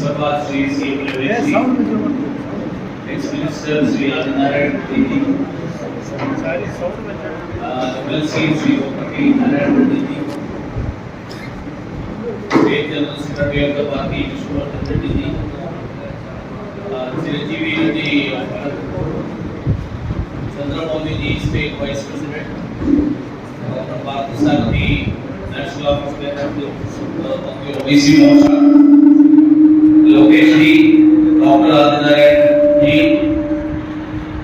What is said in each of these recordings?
Sabha Sri C.M. Ex-Minister Sri Adinarayan Reddy, MLC Sri Opati Narayan Reddy, State General Secretary of the Party Vishwavardhan Reddy, Chiranjeevi Reddy, Chandramouli Ji, State Vice President, Dr. Parthasarathy, National Office Bearer of the OBC Morcha, Lokesh Ji, Dr. Adinarayan Ji,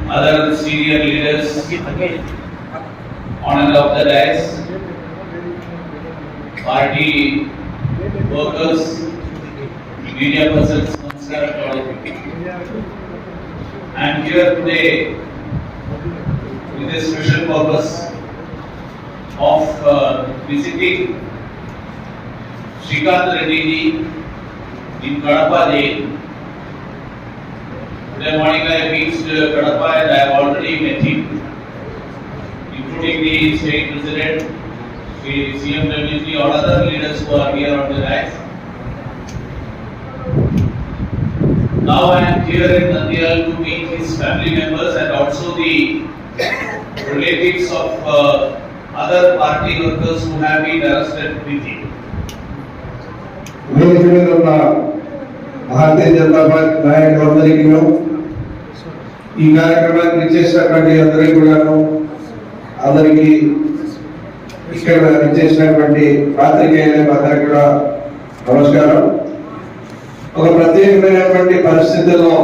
other senior leaders on and off the dais, party workers, media persons, namaskaram to all of you. I am here today with a special purpose of visiting Srikanth Reddy ji in Kadapa jail. Today morning I reached Kadapa and I have already met him, including the state president, CM Ramesh ji, or other leaders who are here on the dais. Now I am here in Nandyal to meet his family members and also the relatives of other party workers who have been arrested with him. Bharatiya Janata party నాయకులందరికీ ఈ కార్యక్రమానికి ఇచ్చేసినటువంటి అందరికీ ఇక్కడ ఇచ్చేసినటువంటి పాత్రికేయులకు అందరికీ కూడా నమస్కారం. ఒక ప్రత్యేకమైనటువంటి పరిస్థితుల్లో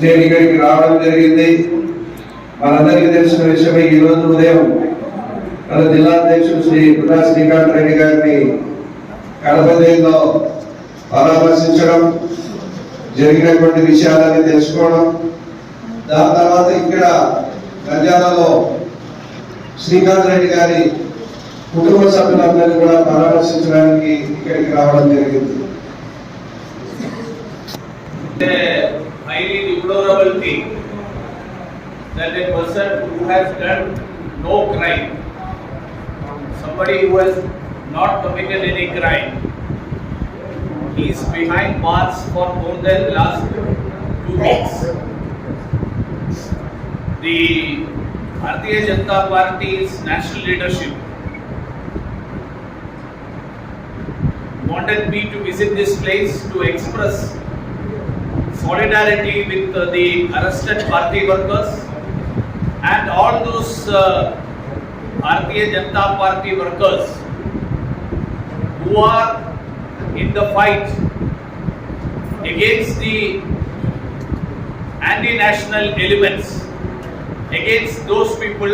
నేను ఇక్కడికి రావడం జరిగింది. మనందరికీ తెలిసిన విషయమే, ఈ రోజు ఉదయం మన జిల్లా అధ్యక్షుడు శ్రీ పున్నా శ్రీకాంత్ రెడ్డి గారిని కడప జైల్లో పరామర్శించడం, జరిగినటువంటి విషయాలని తెలుసుకోవడం, దాని తర్వాత ఇక్కడ నంద్యాలలో శ్రీకాంత్ రెడ్డి గారి కుటుంబ సభ్యులందరినీ కూడా పరామర్శించడానికి ఇక్కడికి రావడం జరిగింది. Highly deplorable thing that a person who has done no crime, somebody who has not committed any crime, he is behind bars for more than last 2 weeks. The Bharatiya Janata Party's national leadership wanted me to visit this place to express solidarity with the arrested party workers and all those Bharatiya Janata Party workers who are in the fight against the anti-national elements, against those people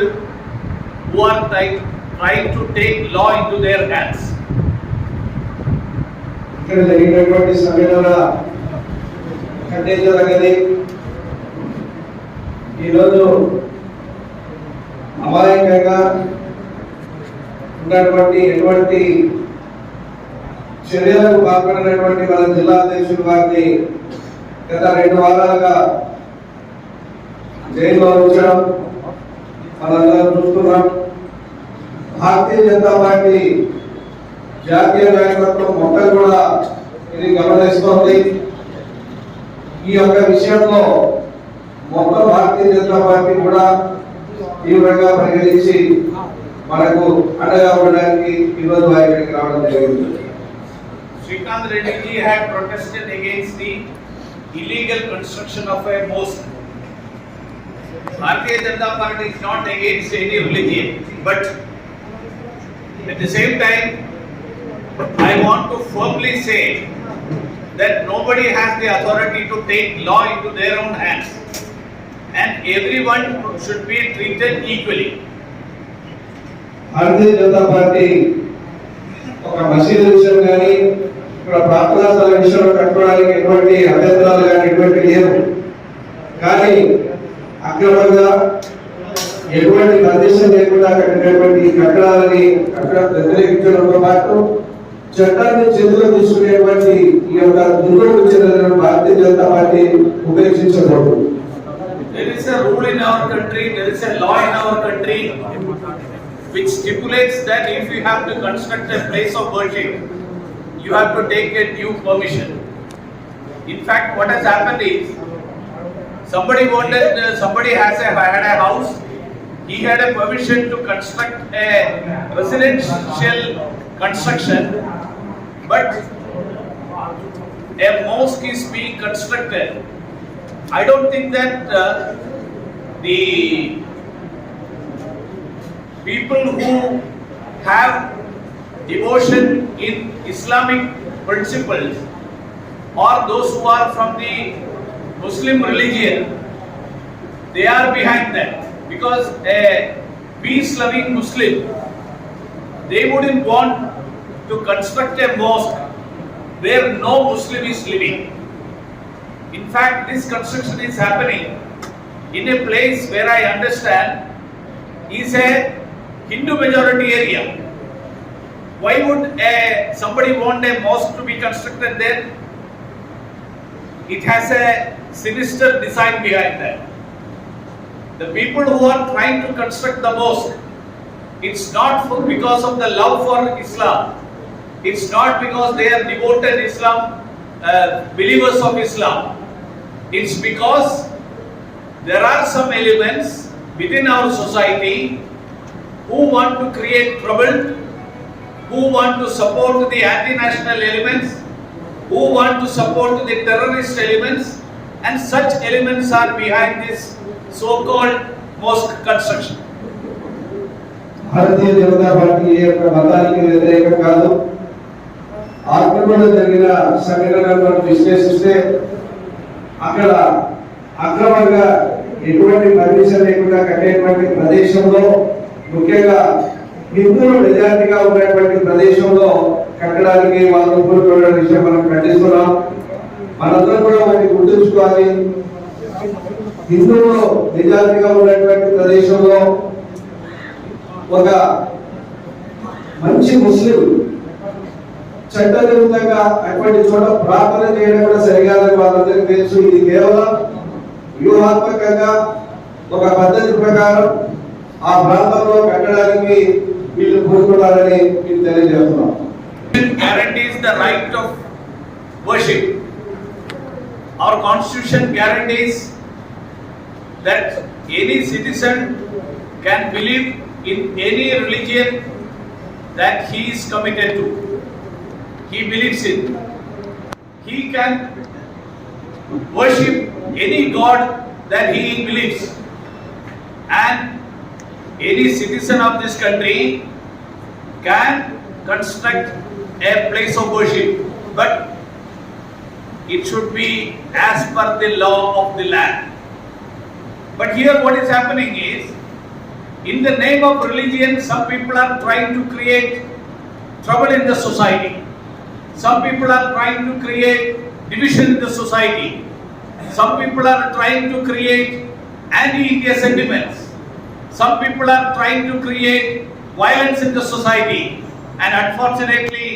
who are trying to take law into their hands. ఇక్కడ జరిగినటువంటి సంఘటన ఖండించదగ్గది. ఈరోజు అమాయకంగా ఉన్నటువంటి ఎటువంటి చర్యలకు పాల్పడినటువంటి మన జిల్లా అధ్యక్షుడు వారిని గత 2 వారాలుగా జైల్లో ఉంచడం మనందరం చూస్తున్నాం. భారతీయ జనతా పార్టీ జాతీయ నాయకత్వం మొత్తం కూడా ఇది గమనిస్తోంది. ఈ యొక్క విషయంలో మొత్తం భారతీయ జనతా పార్టీ కూడా తీవ్రంగా పరిగణించి మనకు అండగా ఉండడానికి ఈరోజు ఇక్కడికి రావడం జరిగింది. Srikanth Reddy ji had protested against the illegal construction of a mosque. Bharatiya Janata Party is not against any religion, but at the same time, I want to firmly say that nobody has the authority to take law into their own hands, and everyone should be treated equally. Bharatiya Janata party ఒక మసీదు విషయం కానీ ఇక్కడ ప్రార్థనా స్థల విషయంలో కట్టుకోవడానికి ఎటువంటి అభ్యంతరాలు కానీ ఎటువంటి లేవు. కానీ అక్రమంగా ఎటువంటి పర్మిషన్ లేకుండా కట్టినటువంటి కట్టడాలని వ్యతిరేకించడంతో పాటు చట్టాన్ని చేతుల్లో తీసుకునేటువంటి ఈ యొక్క దుర్గకు చెందిన భారతీయ జనతా పార్టీ ఉపేక్షించకూడదు. There is a rule in our country, there is a law in our country which stipulates that if you have to construct a place of worship, you have to take a due permission. In fact, what has happened is somebody had a house. He had a permission to construct a residential construction, but a mosque is being constructed. I don't think that the people who have devotion in Islamic principles or those who are from the Muslim religion, they are behind that. Because a peace-loving Muslim, they wouldn't want to construct a mosque where no Muslim is living. In fact, this construction is happening in a place where I understand is a Hindu majority area. Why would somebody want a mosque to be constructed there? It has a sinister design behind that. The people who are trying to construct the mosque, it's not because of the love for Islam. It's not because they are devoted Islam, believers of Islam. It's because there are some elements within our society who want to create trouble, who want to support the anti-national elements, who want to support the terrorist elements, and such elements are behind this so-called mosque construction. Bharatiya Janata party యొక్క మతానికి వ్యతిరేకం కాదు. ఆక్రమణ జరిగిన సంఘటనలను విశ్లేషిస్తే అక్కడ అక్రమంగా ఎటువంటి పర్మిషన్ లేకుండా కట్టేటువంటి ప్రదేశంలో, ముఖ్యంగా హిందువులు మెజారిటీగా ఉన్నటువంటి ప్రదేశంలో కట్టడానికి వాళ్ళు కోరుకునే విషయం మనం ఖండిస్తున్నాం. మనందరం కూడా ఒకటి గుర్తుంచుకోవాలి, హిందువులు మెజారిటీగా ఉన్నటువంటి ప్రదేశంలో ఒక మంచి ముస్లిం చట్టవిరుద్ధంగా అటువంటి చోట ప్రార్థన చేయడం కూడా సరికాదని వాళ్ళందరికీ తెలుసు. ఇది కేవలం వ్యూహాత్మకంగా ఒక పద్ధతి ప్రకారం ఆ ప్రాంతంలో కట్టడానికి వీళ్ళు కోరుకున్నారని మీకు తెలియజేస్తున్నాం. Guarantees the right of worship. Our constitution guarantees that any citizen can believe in any religion that he is committed to. He believes in. He can worship any god that he believes. And any citizen of this country can construct a place of worship, but it should be as per the law of the land. But here what is happening is, in the name of religion, some people are trying to create trouble in the society. Some people are trying to create division in the society. Some people are trying to create anti-India sentiments. Some people are trying to create violence in the society. And unfortunately,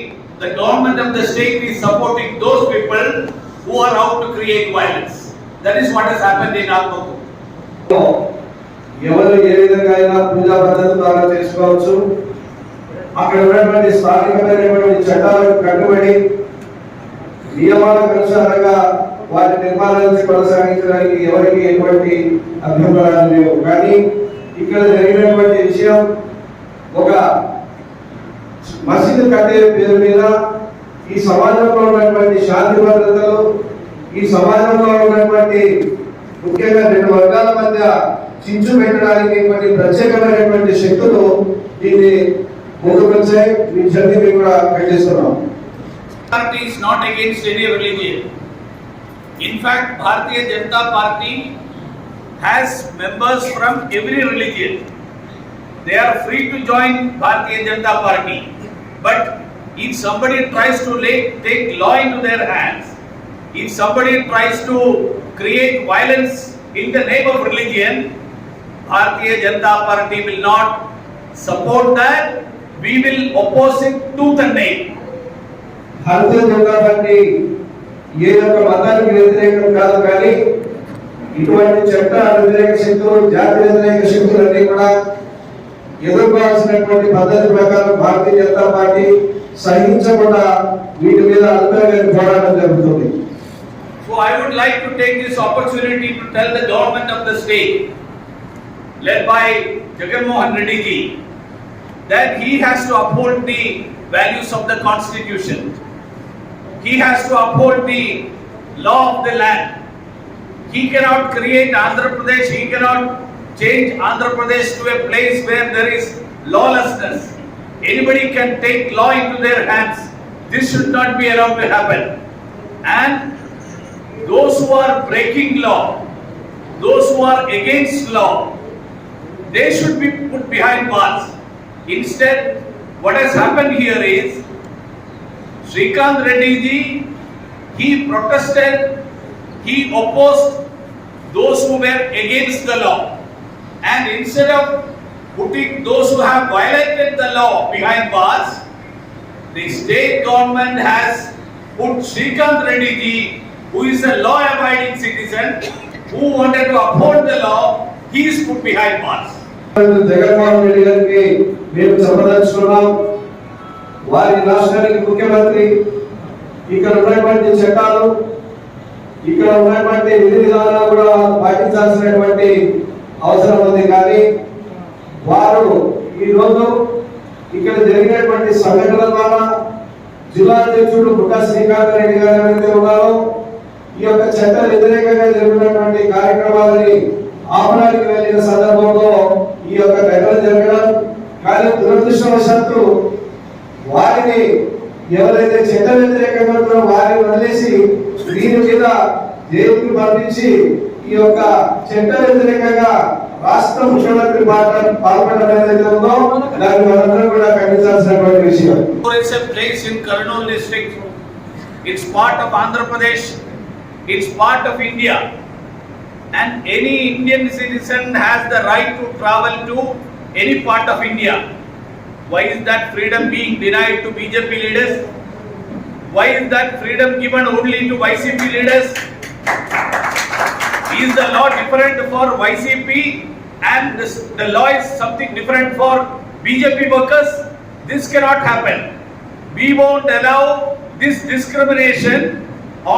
the government of the state is supporting those people who are out to create violence. That is what has happened in Almakur. ఎవరు ఏ విధంగా అయినా పూజా పద్ధతి ద్వారా చేసుకోవచ్చు. అక్కడ ఉన్నటువంటి స్థానికమైనటువంటి చట్టాలకు కట్టుబడి నియమాలకు అనుసారంగా వారి నిర్మాణాన్ని కొనసాగించడానికి ఎవరికి ఎటువంటి అభ్యంతరాలు లేవు. కానీ ఇక్కడ జరిగినటువంటి విషయం, ఒక మసీదు కట్టే పేరు మీద ఈ సమాజంలో ఉన్నటువంటి శాంతి భద్రతలు, ఈ సమాజంలో ఉన్నటువంటి ముఖ్యంగా రెండు వర్గాల మధ్య చించు పెట్టడానికి కొన్ని ప్రత్యేకమైనటువంటి శక్తులు దీన్ని ముందుకొచ్చాయి. మీ జర్నీ కూడా ఖండిస్తున్నాం. Party is not against any religion. In fact, Bharatiya Janata Party has members from every religion. They are free to join Bharatiya Janata Party. But if somebody tries to take law into their hands, if somebody tries to create violence in the name of religion, Bharatiya Janata Party will not support that. We will oppose it tooth and nail. Bharatiya Janata Party ఏ ఒక్క మతానికి వ్యతిరేకం కాదు, కానీ ఇటువంటి చట్ట వ్యతిరేక శక్తులు, జాతి వ్యతిరేక శక్తులన్నీ కూడా ఎదుర్కోవాల్సినటువంటి పద్ధతి ప్రకారం భారతీయ జనతా పార్టీ సహించకుండా వీటి మీద అద్భుతంగా పోరాటం జరుగుతుంది. like to take this opportunity to tell the government of the state, led by Jagan Mohan Reddy ji, that he has to uphold the values of the constitution. He has to uphold the law of the land. He cannot create Andhra Pradesh, he cannot change Andhra Pradesh to a place where there is lawlessness. Anybody can take law into their hands. This should not be allowed to happen. And those who are breaking law, those who are against law, they should be put behind bars. Instead, what has happened here is, Srikanth Reddy ji, he protested, he opposed those who were against the law. And instead of putting those who have violated the law behind bars, the state government has put Srikanth Reddy ji, who is a law-abiding citizen, who wanted to uphold the law, he is put behind bars. Jaganmohan Reddy గారికి మేము చెప్పదలుచుకున్నాం, వారి రాష్ట్రానికి ముఖ్యమంత్రి, ఇక్కడ ఉన్నటువంటి చట్టాలు, ఇక్కడ ఉన్నటువంటి విధి విధానాలు కూడా పాటించాల్సినటువంటి అవసరం ఉంది. కానీ వారు ఈరోజు ఇక్కడ జరిగినటువంటి సంఘటనల ద్వారా జిల్లా అధ్యక్షుడు బుట్టా శ్రీకాంత్ రెడ్డి గారు ఎవరైతే ఉన్నారో, ఈ యొక్క చట్ట వ్యతిరేకంగా జరిగినటువంటి కార్యక్రమాలని ఆపడానికి వెళ్ళిన సందర్భంలో ఈ యొక్క ఘటన జరగడం. కానీ దురదృష్టవశాత్తు వారిని ఎవరైతే చట్ట వ్యతిరేకంగా ఉన్నారో వారిని వదిలేసి దీని మీద జైలుకి పంపించి ఈ యొక్క చట్ట వ్యతిరేకంగా రాష్ట్ర ముఖ్యమంత్రి పాల్పడడం ఏదైతే ఉందో దాన్ని మనందరం కూడా ఖండించాల్సినటువంటి విషయం. It's a place in Kurnool district. It's part of Andhra Pradesh. It's part of India. And any Indian citizen has the right to travel to any part of India. Why is that freedom being denied to BJP leaders? Why is that freedom given only to YCP leaders? Is the law different for YCP and the law is something different for BJP workers? This cannot happen. We won't allow this discrimination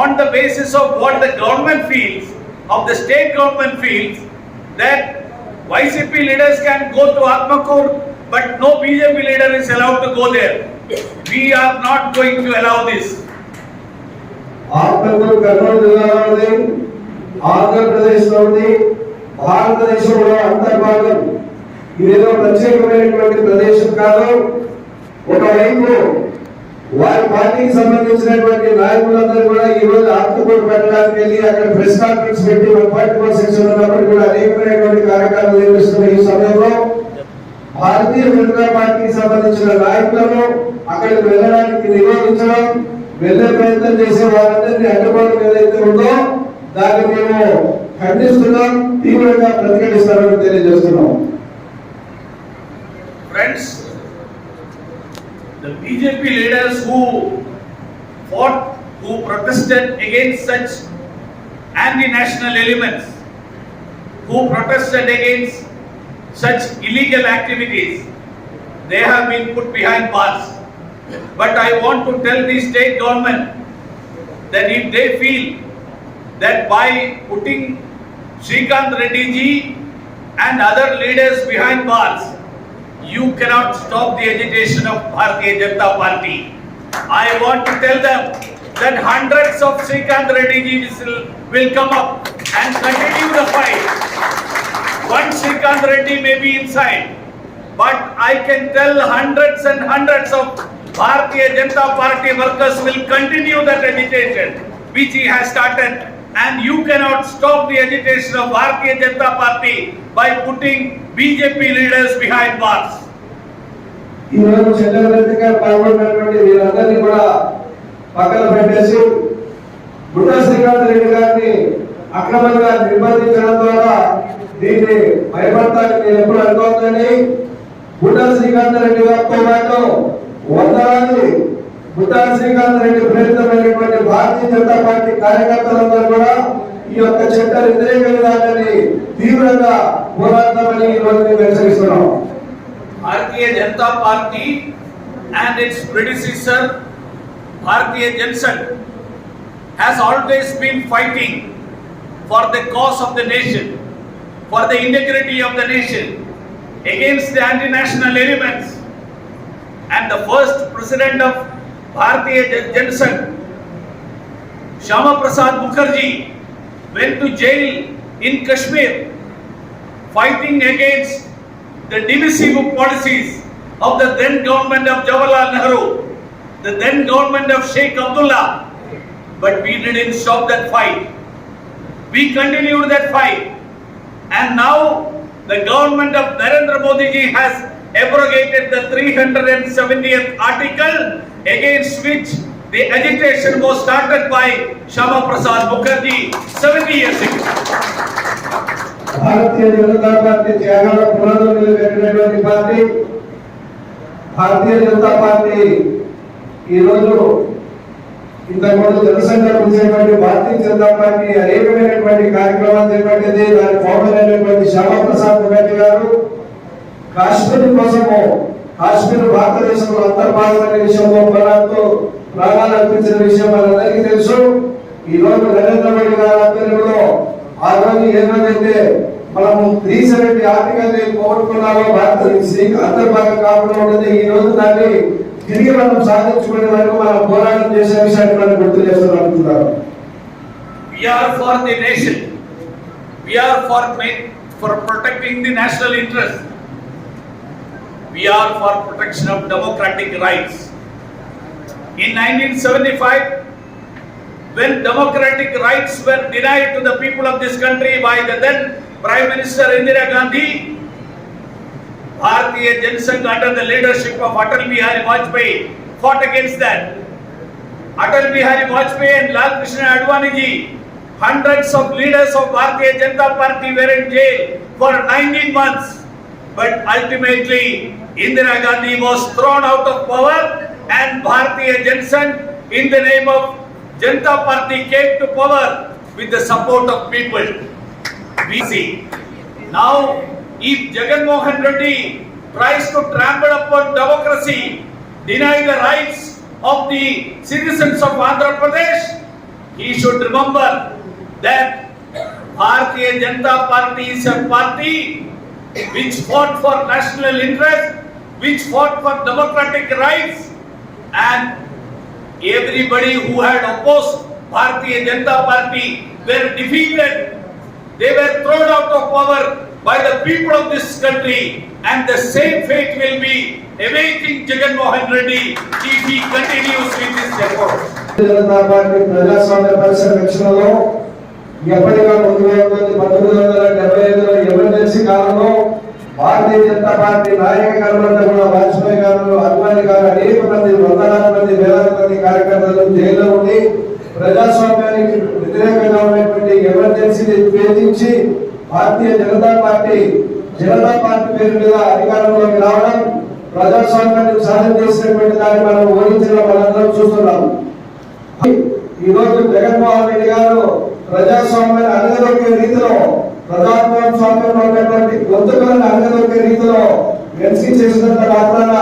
on the basis of what the government feels, of the state government feels, that YCP leaders can go to Atmakur, but no BJP leader is allowed to go there. We are not going to allow this. Atmakur Kurnool జిల్లాలోని ఆంధ్రప్రదేశ్లోని భారతదేశంలో అంతర్భాగం. ఇదేదో ప్రత్యేకమైనటువంటి ప్రదేశం కాదు. ఒకవైపు వారి పార్టీకి సంబంధించినటువంటి నాయకులందరూ కూడా ఈ రోజు ఆత్మకూరు పెట్టడానికి వెళ్ళి అక్కడ ప్రెస్ కాన్ఫరెన్స్ పెట్టి 144 సెక్షన్ ఉన్నప్పుడు కూడా అనేకమైనటువంటి కార్యక్రమాలు నిర్వహిస్తున్న ఈ సమయంలో భారతీయ జనతా పార్టీకి సంబంధించిన నాయకులను అక్కడికి వెళ్ళడానికి నిరోధించడం, వెళ్ళే ప్రయత్నం చేసే వారందరినీ అడ్డుకోవడం ఏదైతే ఉందో దాన్ని మేము ఖండిస్తున్నాం, తీవ్రంగా ప్రతిఘటిస్తామని తెలియజేస్తున్నాం. Friends, the BJP leaders who fought, who protested against such anti-national elements, who protested against such illegal activities, they have been put behind bars. But I want to tell the state government that if they feel that by putting Srikanth Reddy ji and other leaders behind bars, you cannot stop the agitation of Bharatiya Janata Party. I want to tell them that hundreds of Srikanth Reddy ji will come up and continue the fight. One Srikanth Reddy may be inside, but I can tell hundreds and hundreds of Bharatiya Janata Party workers will continue that agitation which he has started, and you cannot stop the agitation of Bharatiya Janata Party by putting BJP leaders behind bars. ఈ రోజు చట్టవిరుద్ధంగా పాల్గొన్నటువంటి వీరందరినీ కూడా పక్కన పెట్టేసి బుట్టా శ్రీకాంత్ రెడ్డి గారిని అక్రమంగా నిర్బంధించడం ద్వారా దీన్ని భయపడతానికి నేను ఎప్పుడు అనుకోవద్దని, బుట్టా శ్రీకాంత్ రెడ్డి గారితో పాటు వందలాది బుట్టా శ్రీకాంత్ రెడ్డి ప్రేరితమైనటువంటి భారతీయ జనతా పార్టీ కార్యకర్తలందరూ కూడా ఈ యొక్క చట్ట వ్యతిరేక విధానాన్ని తీవ్రంగా పోరాడతామని ఈ రోజు మేము హెచ్చరిస్తున్నాం. Bharatiya Janata Party and its predecessor Bharatiya Jansangh్ has always been fighting for the cause of the nation, for the integrity of the nation, against the anti-national elements. And the first president of Bharatiya Janasangh, Shyama Prasad Mukherjee, went to jail in Kashmir, fighting against the divisive policies of the then government of Jawaharlal Nehru, the then government of Sheikh Abdullah. But we didn't stop that fight. We continued that fight. And now the government of Narendra Modi ji has abrogated the 370th article against which the agitation was started by Shyama Prasad Mukherjee 70 years ago. Bharatiya Janata party త్యాగాల పునాదులు వేసినటువంటి party భారతీయ Janata party ఈరోజు ఇంతకుముందు జనసంఘ పిలిచేటువంటి భారతీయ Janata party అనేకమైనటువంటి కార్యక్రమాలు చేపట్టింది. దాని founder అయినటువంటి శ్యామా ప్రసాద్ ముఖర్జీ గారు కాశ్మీర్ కోసము, కాశ్మీర్ భారతదేశంలో అంతర్భాగమైన విషయంలో పోరాడుతూ ప్రాణాలు అర్పించిన విషయం మనందరికీ తెలుసు. ఈ రోజు నరేంద్ర మోడీ గారి ఆధ్వర్యంలో ఆ రోజు ఏమైతే మనము 370 ఆర్టికల్ పోగొట్టుకున్నామో భారతదేశం అంతర్భాగం కాకుండా ఉండేది, ఈ రోజు దాన్ని తిరిగి మనం సాధించుకునే వరకు మనం పోరాటం చేసే విషయాన్ని మనం గుర్తు చేస్తున్నాం. We are for the nation. We are for protecting the national interest. We are for protection of democratic rights. In 1975, when democratic rights were denied to the people of this country by the then Prime Minister Indira Gandhi, Bharatiya Janasangh under the leadership of Atal Bihari Vajpayee fought against that. Atal Bihari Vajpayee and Lal Krishna Advani ji, hundreds of leaders of Bharatiya Janata Party were in jail for 19 months. But ultimately, Indira Gandhi was thrown out of power and Bharatiya Janasangh in the name of Janata Party came to power with the support of people. We see. Now, if Jagan Mohan Reddy tries to trample upon democracy, deny the rights of the citizens of Andhra Pradesh, he should remember that Bharatiya Janata Party is a party which fought for national interest, which fought for democratic rights, and everybody who had opposed Bharatiya Janata Party were defeated. They were thrown out of power by the people of this country, and the same fate will be awaiting Jagan Mohan Reddy if he continues with his efforts. Janata party ప్రజాస్వామ్య పరిరక్షణలో ఎప్పటిగా ముందుగా 1975లో emergency కాలంలో భారతీయ Janata party నాయకులంతా కూడా వాజ్పేయి గారు, అద్వానీ గారు, అనేక మంది, వందలాది మంది, వేలాది మంది కార్యకర్తలు జైల్లో ఉండి ప్రజాస్వామ్యానికి వ్యతిరేకంగా ఉన్నటువంటి ఎమర్జెన్సీని భేదించి భారతీయ జనతా పార్టీ పేరు మీద అధికారంలోకి రావడం, ప్రజాస్వామ్యాన్ని సాధన చేసినటువంటి దాన్ని మనం ఊహించడం మనందరం చూస్తున్నాం. ఈ రోజు జగన్మోహన్ రెడ్డి గారు ప్రజాస్వామ్యాన్ని అణగదొక్కే రీతిలో, ప్రజాస్వామ్యంలో ఉన్నటువంటి గొంతుకలను అణగదొక్కే రీతిలో వెలిసి చేసినంత మాత్రాన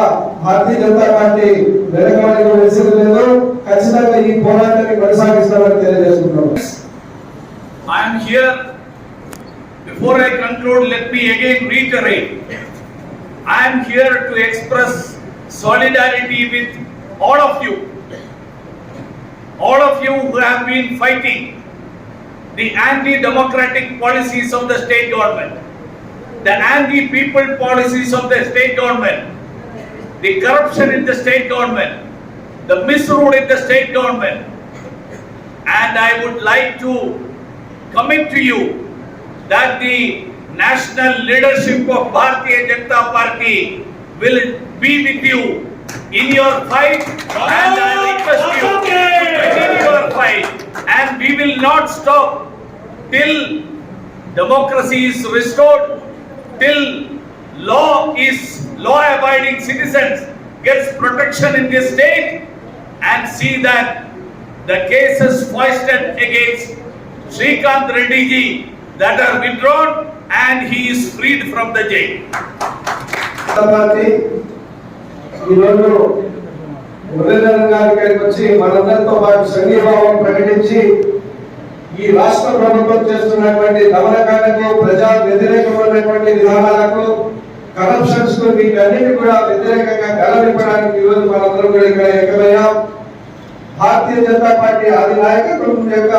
భారతీయ జనతా పార్టీ వెనకబడి వెలిసింది లేదు. ఖచ్చితంగా ఈ పోరాటాన్ని కొనసాగిస్తామని తెలియజేస్తున్నాం. I am here. Before I conclude, let me again reiterate. I am here to express solidarity with all of you who have been fighting the anti-democratic policies of the state government, the anti-people policies of the state government, the corruption in the state government, the misrule in the state government. And I would like to commit to you that the national leadership of Bharatiya Janata Party will be with you in your fight, and I request you to continue your fight, and we will not stop till democracy is restored, till law-abiding citizens gets protection in this state, and see that the cases foisted against Srikanth Reddy ji that are withdrawn and he is freed from the jail. Muralidharan గారి ఇక్కడికి వచ్చి మనందరితో పాటు సంఘీభావం ప్రకటించి ఈ రాష్ట్ర ప్రభుత్వం చేస్తున్నటువంటి దమనకాండకు, ప్రజా వ్యతిరేకమైనటువంటి విధానాలకు, కరప్షన్స్ కు, వీటన్నిటి కూడా వ్యతిరేకంగా గలవిప్పడానికి ఈరోజు మనందరం కూడా ఇక్కడ ఏకమయ్యాం. భారతీయ జనతా పార్టీ ఆది నాయకత్వం యొక్క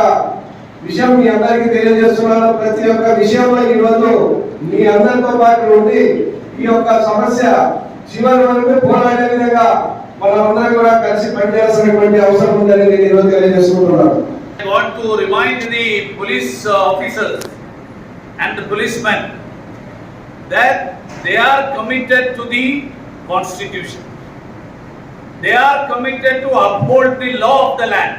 విషయం మీ అందరికీ తెలియజేస్తున్నాను. ప్రతి ఒక్క విషయంలో ఈరోజు మీ అందరితో పాటు ఉండి ఈ యొక్క సమస్య చివరి వరకు పోరాడే విధంగా మనమందరం కూడా కలిసి పనిచేయాల్సినటువంటి అవసరం ఉందని నేను ఈరోజు తెలియజేసుకుంటున్నాను. I want to remind the police officers and the policemen that they are committed to the constitution. They are committed to uphold the law of the land.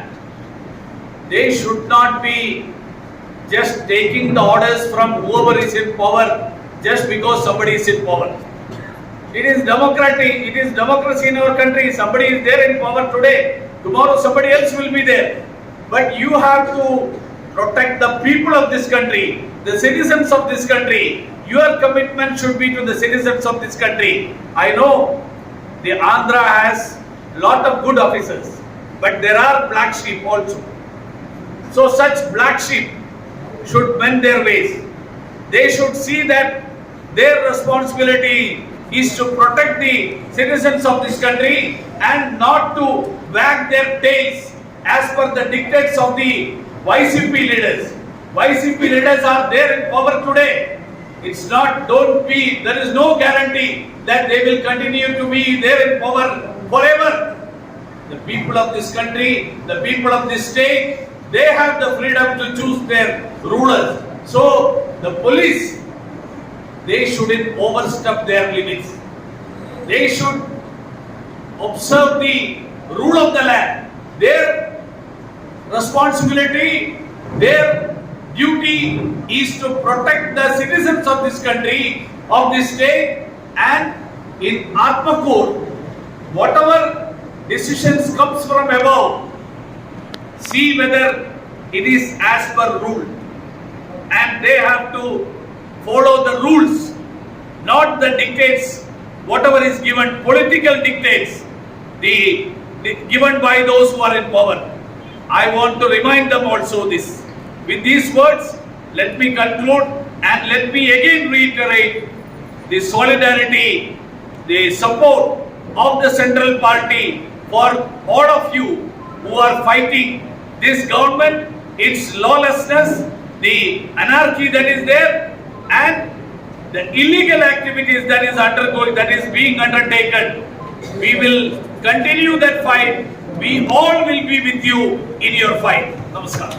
They should not be just taking the orders from whoever is in power just because somebody is in power. It is democratic, it is democracy in our country. Somebody is there in power today, tomorrow somebody else will be there. But you have to protect the people of this country, the citizens of this country. Your commitment should be to the citizens of this country. I know the Andhra has lot of good officers, but there are black sheep also. So such black sheep should mend their ways. They should see that their responsibility is to protect the citizens of this country and not to wag their tails as per the dictates of the YCP leaders. YCP leaders are there in power today. It's not, there is no guarantee that they will continue to be there in power forever. The people of this country, the people of this state, they have the freedom to choose their rulers. So the police, they shouldn't overstep their limits. They should observe the rule of the land. Their responsibility, their duty is to protect the citizens of this country, of this state, and in Atmakur, whatever decisions comes from above, see whether it is as per rule, and they have to follow the rules, not the dictates, whatever is given, political dictates, given by those who are in power. I want to remind them also this. With these words, let me conclude and let me again reiterate the solidarity, the support of the Central Party for all of you who are fighting this government, its lawlessness, the anarchy that is there, and the illegal activities that is being undertaken. We will continue that fight. We all will be with you in your fight. Namaskar.